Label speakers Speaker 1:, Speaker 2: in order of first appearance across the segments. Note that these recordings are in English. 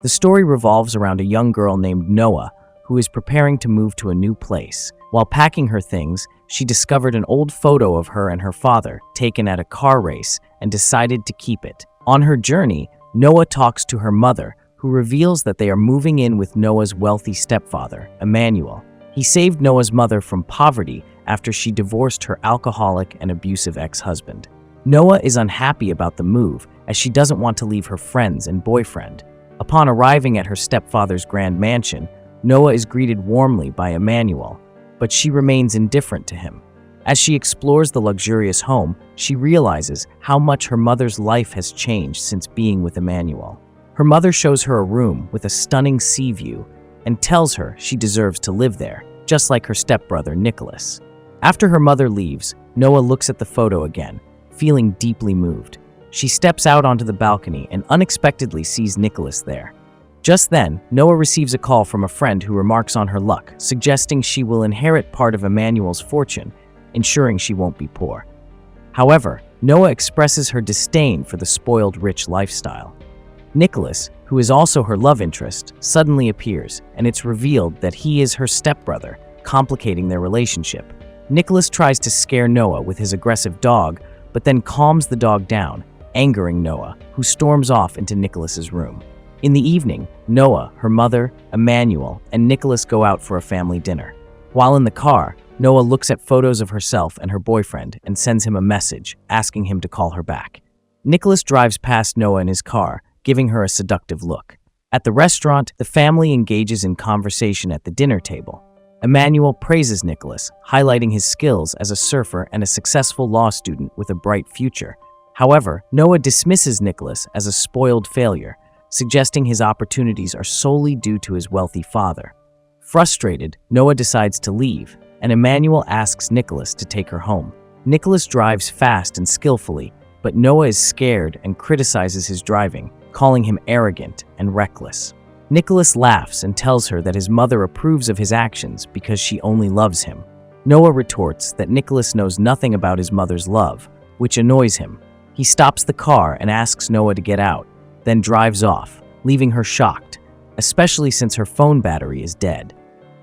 Speaker 1: The story revolves around a young girl named Noah who is preparing to move to a new place. While packing her things, she discovered an old photo of her and her father taken at a car race and decided to keep it. On her journey, Noah talks to her mother, who reveals that they are moving in with Noah's wealthy stepfather, Emmanuel. He saved Noah's mother from poverty after she divorced her alcoholic and abusive ex-husband. Noah is unhappy about the move as she doesn't want to leave her friends and boyfriend. Upon arriving at her stepfather's grand mansion, Noah is greeted warmly by Emmanuel, but she remains indifferent to him. As she explores the luxurious home, she realizes how much her mother's life has changed since being with Emmanuel. Her mother shows her a room with a stunning sea view and tells her she deserves to live there, just like her stepbrother Nicholas. After her mother leaves, Noah looks at the photo again, feeling deeply moved. She steps out onto the balcony and unexpectedly sees Nicholas there. Just then, Noah receives a call from a friend who remarks on her luck, suggesting she will inherit part of Emmanuel's fortune, ensuring she won't be poor. However, Noah expresses her disdain for the spoiled rich lifestyle. Nicholas, who is also her love interest, suddenly appears, and it's revealed that he is her stepbrother, complicating their relationship. Nicholas tries to scare Noah with his aggressive dog, but then calms the dog down, angering Noah, who storms off into Nicholas's room. In the evening, Noah, her mother, Emmanuel, and Nicholas go out for a family dinner. While in the car, Noah looks at photos of herself and her boyfriend and sends him a message, asking him to call her back. Nicholas drives past Noah in his car, giving her a seductive look. At the restaurant, the family engages in conversation at the dinner table. Emmanuel praises Nicholas, highlighting his skills as a surfer and a successful law student with a bright future. However, Noah dismisses Nicholas as a spoiled failure, suggesting his opportunities are solely due to his wealthy father. Frustrated, Noah decides to leave, and Emmanuel asks Nicholas to take her home. Nicholas drives fast and skillfully, but Noah is scared and criticizes his driving, calling him arrogant and reckless. Nicholas laughs and tells her that his mother approves of his actions because she only loves him. Noah retorts that Nicholas knows nothing about his mother's love, which annoys him. He stops the car and asks Noah to get out, then drives off, leaving her shocked, especially since her phone battery is dead.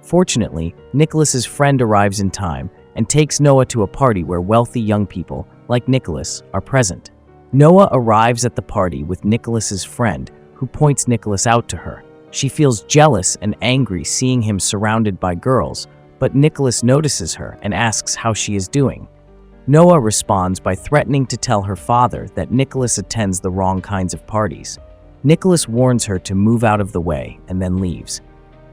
Speaker 1: Fortunately, Nicholas's friend arrives in time and takes Noah to a party where wealthy young people, like Nicholas, are present. Noah arrives at the party with Nicholas's friend, who points Nicholas out to her. She feels jealous and angry seeing him surrounded by girls, but Nicholas notices her and asks how she is doing. Noah responds by threatening to tell her father that Nicholas attends the wrong kinds of parties. Nicholas warns her to move out of the way and then leaves.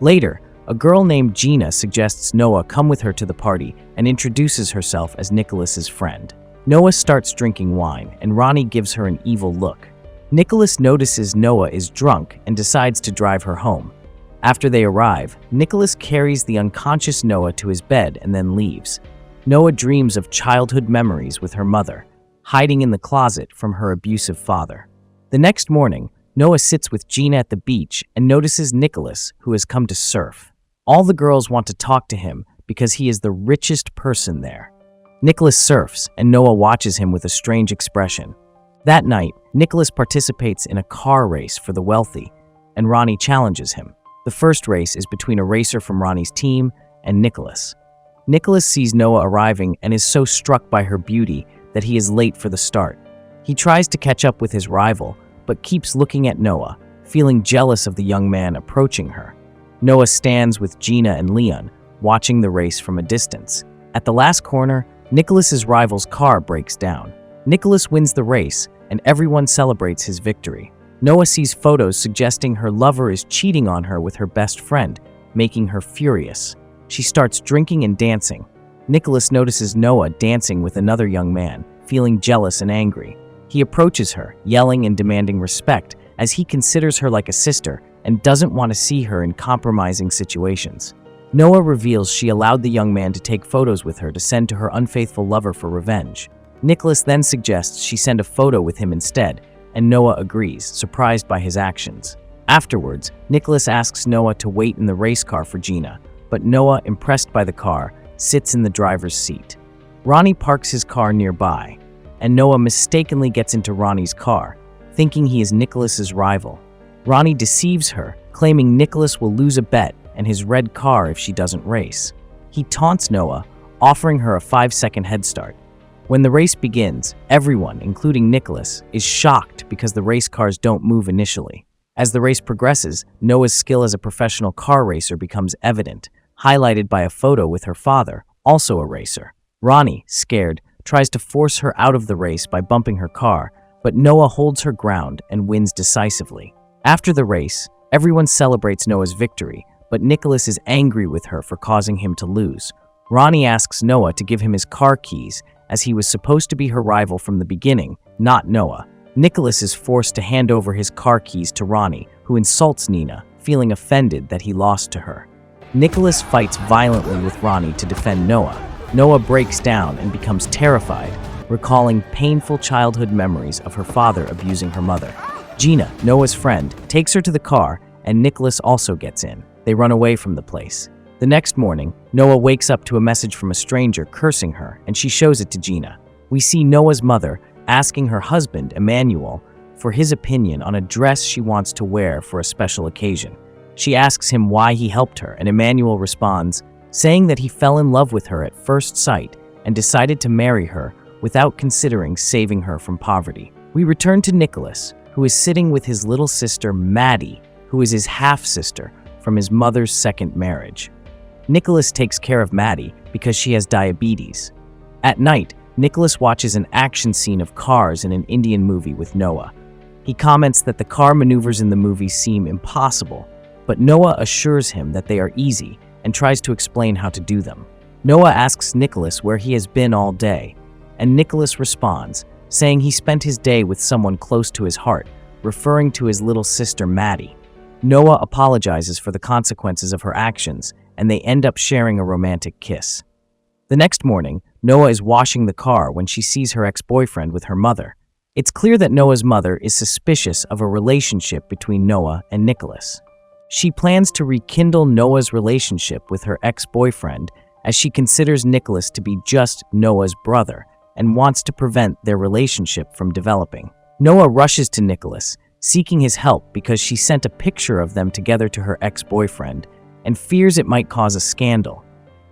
Speaker 1: Later, a girl named Gina suggests Noah come with her to the party and introduces herself as Nicholas's friend. Noah starts drinking wine, and Ronnie gives her an evil look. Nicholas notices Noah is drunk and decides to drive her home. After they arrive, Nicholas carries the unconscious Noah to his bed and then leaves. Noah dreams of childhood memories with her mother, hiding in the closet from her abusive father. The next morning, Noah sits with Gina at the beach and notices Nicholas, who has come to surf. All the girls want to talk to him because he is the richest person there. Nicholas surfs, and Noah watches him with a strange expression. That night, Nicholas participates in a car race for the wealthy, and Ronnie challenges him. The first race is between a racer from Ronnie's team and Nicholas. Nicholas sees Noah arriving and is so struck by her beauty that he is late for the start. He tries to catch up with his rival, but keeps looking at Noah, feeling jealous of the young man approaching her. Noah stands with Gina and Leon, watching the race from a distance. At the last corner, Nicholas's rival's car breaks down. Nicholas wins the race, and everyone celebrates his victory. Noah sees photos suggesting her lover is cheating on her with her best friend, making her furious. She starts drinking and dancing. Nicholas notices Noah dancing with another young man, feeling jealous and angry. He approaches her, yelling and demanding respect, as he considers her like a sister and doesn't want to see her in compromising situations. Noah reveals she allowed the young man to take photos with her to send to her unfaithful lover for revenge. Nicholas then suggests she send a photo with him instead, and Noah agrees, surprised by his actions. Afterwards, Nicholas asks Noah to wait in the race car for Gina, but Noah, impressed by the car, sits in the driver's seat. Ronnie parks his car nearby, and Noah mistakenly gets into Ronnie's car, thinking he is Nicholas's rival. Ronnie deceives her, claiming Nicholas will lose a bet and his red car if she doesn't race. He taunts Noah, offering her a 5-second head start. When the race begins, everyone, including Nicholas, is shocked because the race cars don't move initially. As the race progresses, Noah's skill as a professional car racer becomes evident, highlighted by a photo with her father, also a racer. Ronnie, scared, tries to force her out of the race by bumping her car, but Noah holds her ground and wins decisively. After the race, everyone celebrates Noah's victory, but Nicholas is angry with her for causing him to lose. Ronnie asks Noah to give him his car keys, as he was supposed to be her rival from the beginning, not Noah. Nicholas is forced to hand over his car keys to Ronnie, who insults Nina, feeling offended that he lost to her. Nicholas fights violently with Ronnie to defend Noah. Noah breaks down and becomes terrified, recalling painful childhood memories of her father abusing her mother. Gina, Noah's friend, takes her to the car, and Nicholas also gets in. They run away from the place. The next morning, Noah wakes up to a message from a stranger cursing her, and she shows it to Gina. We see Noah's mother asking her husband, Emmanuel, for his opinion on a dress she wants to wear for a special occasion. She asks him why he helped her, and Emmanuel responds, saying that he fell in love with her at first sight and decided to marry her without considering saving her from poverty. We return to Nicholas, who is sitting with his little sister, Maddie, who is his half-sister from his mother's second marriage. Nicholas takes care of Maddie because she has diabetes. At night, Nicholas watches an action scene of cars in an Indian movie with Noah. He comments that the car maneuvers in the movie seem impossible, but Noah assures him that they are easy and tries to explain how to do them. Noah asks Nicholas where he has been all day, and Nicholas responds, saying he spent his day with someone close to his heart, referring to his little sister Maddie. Noah apologizes for the consequences of her actions, and they end up sharing a romantic kiss. The next morning, Noah is washing the car when she sees her ex-boyfriend with her mother. It's clear that Noah's mother is suspicious of a relationship between Noah and Nicholas. She plans to rekindle Noah's relationship with her ex-boyfriend as she considers Nicholas to be just Noah's brother and wants to prevent their relationship from developing. Noah rushes to Nicholas, seeking his help because she sent a picture of them together to her ex-boyfriend and fears it might cause a scandal,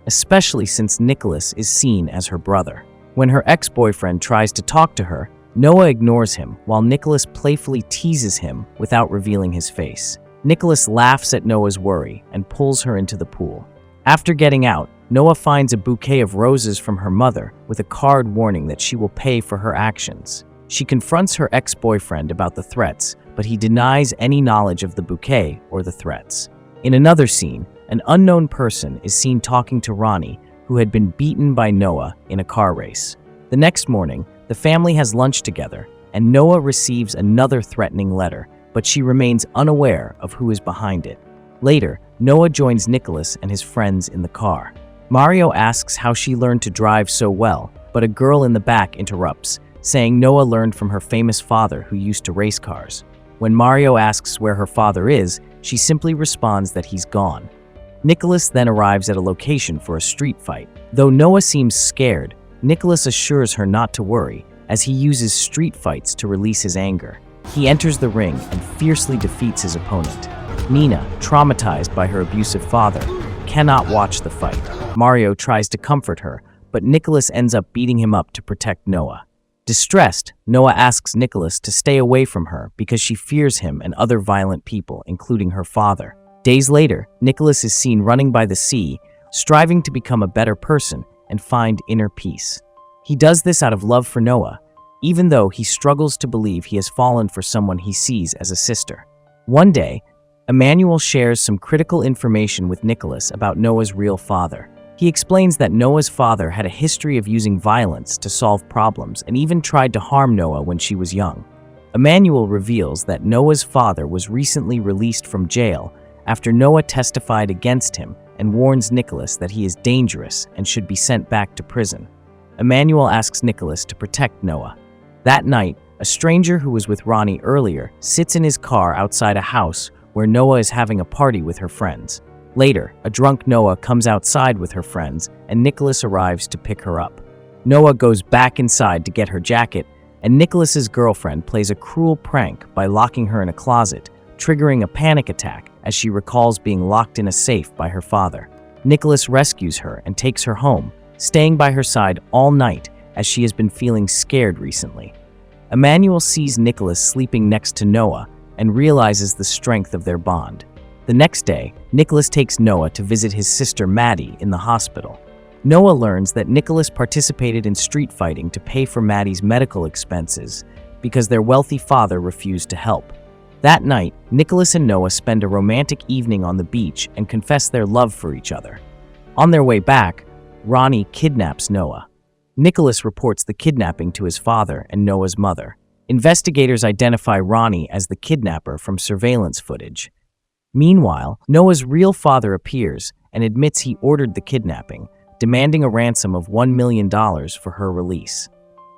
Speaker 1: especially since Nicholas is seen as her brother. When her ex-boyfriend tries to talk to her, Noah ignores him while Nicholas playfully teases him without revealing his face. Nicholas laughs at Noah's worry and pulls her into the pool. After getting out, Noah finds a bouquet of roses from her mother with a card warning that she will pay for her actions. She confronts her ex-boyfriend about the threats, but he denies any knowledge of the bouquet or the threats. In another scene, an unknown person is seen talking to Ronnie, who had been beaten by Noah in a car race. The next morning, the family has lunch together, and Noah receives another threatening letter, but she remains unaware of who is behind it. Later, Noah joins Nicholas and his friends in the car. Mario asks how she learned to drive so well, but a girl in the back interrupts, saying Noah learned from her famous father who used to race cars. When Mario asks where her father is, she simply responds that he's gone. Nicholas then arrives at a location for a street fight. Though Noah seems scared, Nicholas assures her not to worry, as he uses street fights to release his anger. He enters the ring and fiercely defeats his opponent. Nina, traumatized by her abusive father, cannot watch the fight. Mario tries to comfort her, but Nicholas ends up beating him up to protect Noah. Distressed, Noah asks Nicholas to stay away from her because she fears him and other violent people, including her father. Days later, Nicholas is seen running by the sea, striving to become a better person and find inner peace. He does this out of love for Noah, even though he struggles to believe he has fallen for someone he sees as a sister. One day, Emmanuel shares some critical information with Nicholas about Noah's real father. He explains that Noah's father had a history of using violence to solve problems and even tried to harm Noah when she was young. Emmanuel reveals that Noah's father was recently released from jail after Noah testified against him and warns Nicholas that he is dangerous and should be sent back to prison. Emmanuel asks Nicholas to protect Noah. That night, a stranger who was with Ronnie earlier sits in his car outside a house where Noah is having a party with her friends. Later, a drunk Noah comes outside with her friends, and Nicholas arrives to pick her up. Noah goes back inside to get her jacket, and Nicholas's girlfriend plays a cruel prank by locking her in a closet, triggering a panic attack as she recalls being locked in a safe by her father. Nicholas rescues her and takes her home, staying by her side all night as she has been feeling scared recently. Emmanuel sees Nicholas sleeping next to Noah and realizes the strength of their bond. The next day, Nicholas takes Noah to visit his sister Maddie in the hospital. Noah learns that Nicholas participated in street fighting to pay for Maddie's medical expenses because their wealthy father refused to help. That night, Nicholas and Noah spend a romantic evening on the beach and confess their love for each other. On their way back, Ronnie kidnaps Noah. Nicholas reports the kidnapping to his father and Noah's mother. Investigators identify Ronnie as the kidnapper from surveillance footage. Meanwhile, Noah's real father appears and admits he ordered the kidnapping, demanding a ransom of $1 million for her release.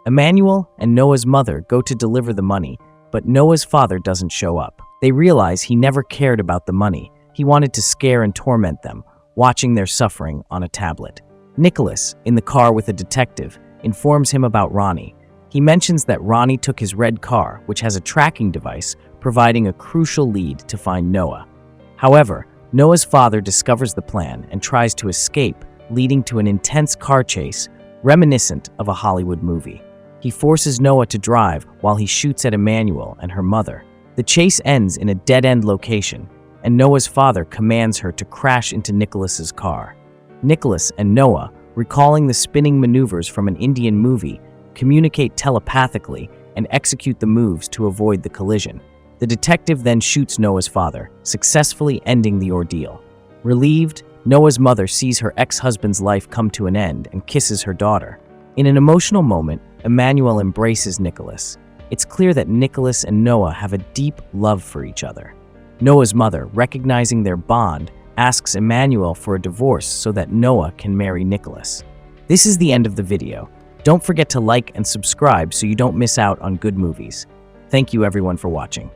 Speaker 1: Emmanuel and Noah's mother go to deliver the money, but Noah's father doesn't show up. They realize he never cared about the money. He wanted to scare and torment them, watching their suffering on a tablet. Nicholas, in the car with a detective, informs him about Ronnie. He mentions that Ronnie took his red car, which has a tracking device, providing a crucial lead to find Noah. However, Noah's father discovers the plan and tries to escape, leading to an intense car chase, reminiscent of a Hollywood movie. He forces Noah to drive while he shoots at Emmanuel and her mother. The chase ends in a dead-end location, and Noah's father commands her to crash into Nicholas's car. Nicholas and Noah, recalling the spinning maneuvers from an Indian movie, communicate telepathically and execute the moves to avoid the collision. The detective then shoots Noah's father, successfully ending the ordeal. Relieved, Noah's mother sees her ex-husband's life come to an end and kisses her daughter. In an emotional moment, Emmanuel embraces Nicholas. It's clear that Nicholas and Noah have a deep love for each other. Noah's mother, recognizing their bond, asks Emmanuel for a divorce so that Noah can marry Nicholas. This is the end of the video. Don't forget to like and subscribe so you don't miss out on good movies. Thank you everyone for watching.